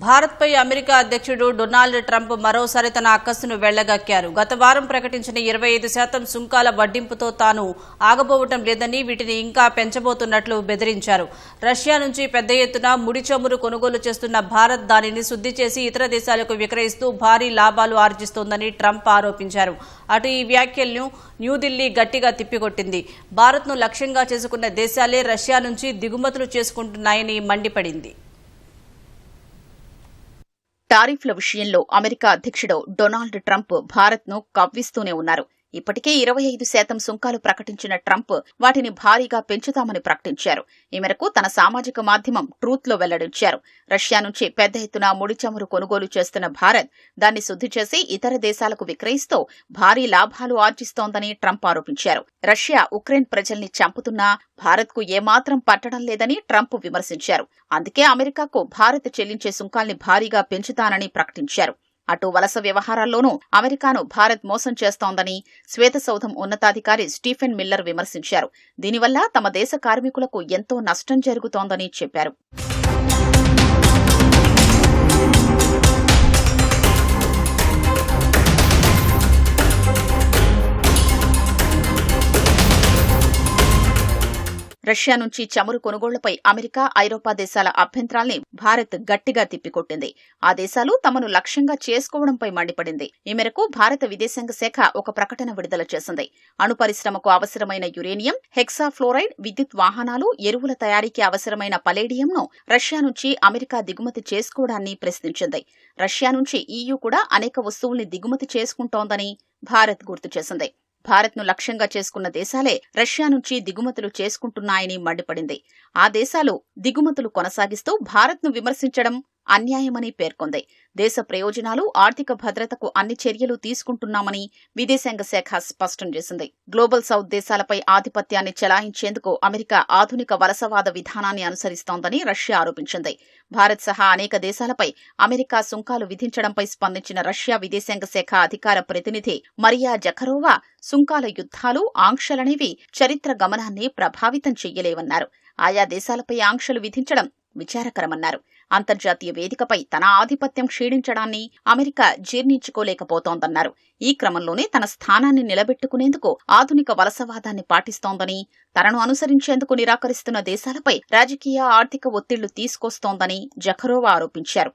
భారత్పై అమెరికా అధ్యక్షుడు Donald Trump మరోసారి తన అక్కసును వెళ్లగక్కారు. గత వారం ప్రకటించిన 25% సుంకాల వడ్డింపుతో తాను ఆగబోవటం లేదని, వీటిని ఇంకా పెంచబోతున్నట్లు బెదిరించారు. రష్యా నుంచి పెద్ద ఎత్తున ముడి చమురు కొనుగోలు చేస్తున్న భారత్ దానిని శుద్ధి చేసి ఇతర దేశాలకు విక్రయిస్తూ భారీ లాభాలు ఆర్జిస్తోందని ట్రంప్ ఆరోపించారు. అటు ఈ వ్యాఖ్యలను న్యూఢిల్లీ గట్టిగా తిప్పికొట్టింది. భారత్ను లక్ష్యంగా చేసుకున్న దేశాలే రష్యా నుంచి దిగుమతులు చేసుకుంటున్నాయని మండిపడింది. టారిఫ్ల విషయంలో అమెరికా అధ్యక్షుడు డొనాల్డ్ ట్రంప్ భారత్ను కవ్విస్తూనే ఉన్నారు. ఇప్పటికే 25% సుంకాలు ప్రకటించిన ట్రంప్ వాటిని భారీగా పెంచుతామని ప్రకటించారు. ఈ మేరకు తన సామాజిక మాధ్యమం ట్రూత్లో వెల్లడించారు. రష్యా నుంచి పెద్ద ఎత్తున ముడి చమురు కొనుగోలు చేస్తున్న భారత్ దాన్ని శుద్ధి చేసి ఇతర దేశాలకు విక్రయిస్తూ భారీ లాభాలు ఆర్జిస్తోందని ట్రంప్ ఆరోపించారు. రష్యా ఉక్రెయిన్ ప్రజల్ని చంపుతున్నా భారత్కు ఏమాత్రం పట్టడం లేదని ట్రంప్ విమర్శించారు. అందుకే అమెరికాకు భారత్ చెల్లించే సుంకాల్ని భారీగా పెంచుతానని ప్రకటించారు. అటు వలస వ్యవహారాల్లోనూ అమెరికాను భారత్ మోసం చేస్తోందని శ్వేతసౌధం ఉన్నతాధికారి స్టీఫెన్ మిల్లర్ విమర్శించారు. దీనివల్ల తమ దేశ కార్మికులకు ఎంతో నష్టం జరుగుతోందని చెప్పారు. రష్యా నుంచి చమురు కొనుగోళ్లపై అమెరికా, ఐరోపా దేశాల అభ్యంతరాల్ని భారత్ గట్టిగా తిప్పికొట్టింది. ఆ దేశాలు తమను లక్ష్యంగా చేసుకోవడంపై మండిపడింది. ఈ మేరకు భారత విదేశాంగ శాఖ ఒక ప్రకటన విడుదల చేసింది. అణు పరిశ్రమకు అవసరమైన యురేనియం, హెక్సాఫ్లోరైడ్, విద్యుత్ వాహనాలు, ఎరువుల తయారీకి అవసరమైన పలేడియంను రష్యా నుంచి అమెరికా దిగుమతి చేసుకోవడాన్ని ప్రశ్నించింది. రష్యా నుంచి EU కూడా అనేక వస్తువుల్ని దిగుమతి చేసుకుంటోందని భారత్ గుర్తు చేసింది. భారత్ను లక్ష్యంగా చేసుకున్న దేశాలే రష్యా నుంచి దిగుమతులు చేసుకుంటున్నాయని మండిపడింది. ఆ దేశాలు దిగుమతులు కొనసాగిస్తూ భారత్ను విమర్శించడం అన్యాయమని పేర్కొంది. దేశ ప్రయోజనాలు, ఆర్థిక భద్రతకు అన్ని చర్యలు తీసుకుంటున్నామని విదేశాంగ శాఖ స్పష్టం చేసింది. గ్లోబల్ సౌత్ దేశాలపై ఆధిపత్యాన్ని చెలాయించేందుకు అమెరికా ఆధునిక వలసవాద విధానాన్ని అనుసరిస్తోందని రష్యా ఆరోపించింది. భారత్ సహా అనేక దేశాలపై అమెరికా సుంకాలు విధించడంపై స్పందించిన రష్యా విదేశాంగ శాఖ అధికార ప్రతినిధి మరియా జఖరోవా సుంకాల యుద్ధాలు, ఆంక్షలనేవి చరిత్ర గమనాన్ని ప్రభావితం చెయ్యలేవన్నారు. ఆయా దేశాలపై ఆంక్షలు విధించడం విచారకరమన్నారు. అంతర్జాతీయ వేదికపై తన ఆధిపత్యం క్షీణించడాన్ని అమెరికా జీర్ణించుకోలేకపోతోందన్నారు. ఈ క్రమంలోనే తన స్థానాన్ని నిలబెట్టుకునేందుకు ఆధునిక వలసవాదాన్ని పాటిస్తోందని, తనను అనుసరించేందుకు నిరాకరిస్తున్న దేశాలపై రాజకీయ, ఆర్థిక ఒత్తిళ్లు తీసుకొస్తోందని జఖరోవా ఆరోపించారు.